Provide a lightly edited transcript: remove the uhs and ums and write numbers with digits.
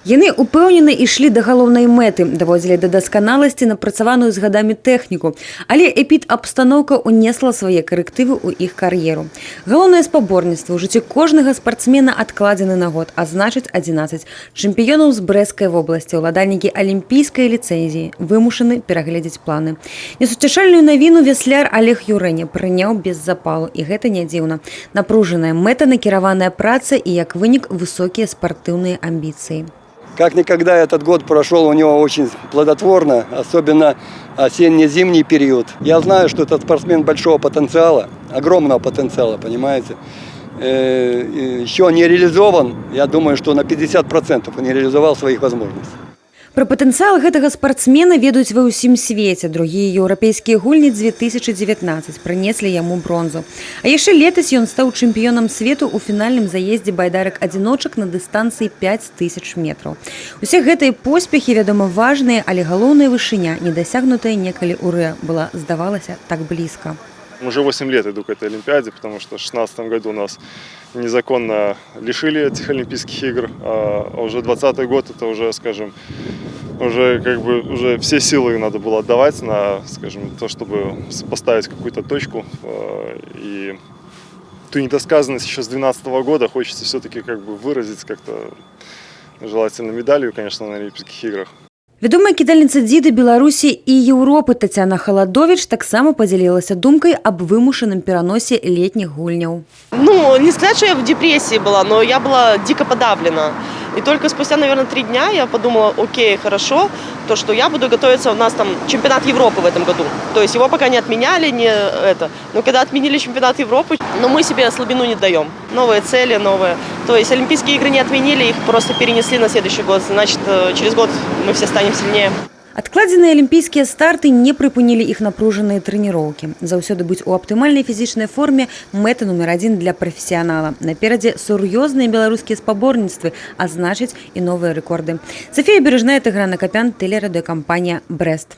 Яны упэўнена ішлі да галоўнай мэты, даводзілі да дасканаласці напрацаваную з гадамі тэхніку, але эпідабстаноўка ўнесла свае карэктывы ў іх кар'еру. Галоўнае спаборніцтва ў жыцці кожнага спартсмена адкладзены на год, а значыць 11. Чэмпіёнаў з Брэсцкай вобласці, уладальнікі алімпійскай ліцэнзіі, вымушаны перагледзець планы. Несуцяшальную навіну весляр Олег Юрэня прыняў без запалу, і гэта не дзіўна. Напружаная мэта, накіраваная праца і, як вынік, высокія спартыўныя амбіцыі. Как никогда этот год прошел у него очень плодотворно, особенно осенне-зимний период. Я знаю, что этот спортсмен большого потенциала, огромного потенциала, понимаете. Еще не реализован, я думаю, что на 50% он не реализовал своих возможностей. Пра патэнцыял гэтага спартсмена ведаюць ва ўсім свеце. Другія еўрапейскія гульні 2019 прынеслі яму бронзу. А яшчэ летась ён стаў чэмпіёнам свету ў фінальным заездзе байдарак-адзіночак на дыстанцыі 5000 метраў. Усе гэтыя поспехі, вядома, важныя, але галоўная вышыня, недасягнутая некалі ў Рыа, была, здавалася, так блізка. Уже 8 лет иду к этой Олимпиаде, потому что в 2016 году нас незаконно лишили этих Олимпийских игр, а уже 2020 год это уже, скажем, уже все силы надо было отдавать на, скажем, то, чтобы поставить какую-то точку. И ту недосказанность еще с 2012 года хочется все-таки выразить как-то, желательно медалью, конечно, на Олимпийских играх. Вядомая кідальніца дзіды Беларусі і Еўропы Тацяна Халадовіч таксама падзялілася думкай аб вымушаным пераносе летніх гульняў. Не сказать, что я в депрессии была, но я была дико подавлена. И только спустя, наверное, 3 дня я подумала, окей, хорошо, то, что я буду готовиться, у нас там чемпионат Европы в этом году. То есть его пока не отменяли, но когда отменили чемпионат Европы, но мы себе слабину не даем. Новые цели, новые. То есть Олимпийские игры не отменили, их просто перенесли на следующий год. Значит, через год мы все станем сильнее. Адкладзеныя алімпійскія старты не прыпынілі іх напружаныя трэніроўкі. Заўсёды быць у аптымальнай фізічнай форме мэта нумер 1 для прафесіянала. Наперадзе сур'ёзныя беларускія спаборніцтвы, а значыць і новыя рэкорды. Софія Бережная, Тыгран Акапян, тэлерадыёкампанія «Брэст».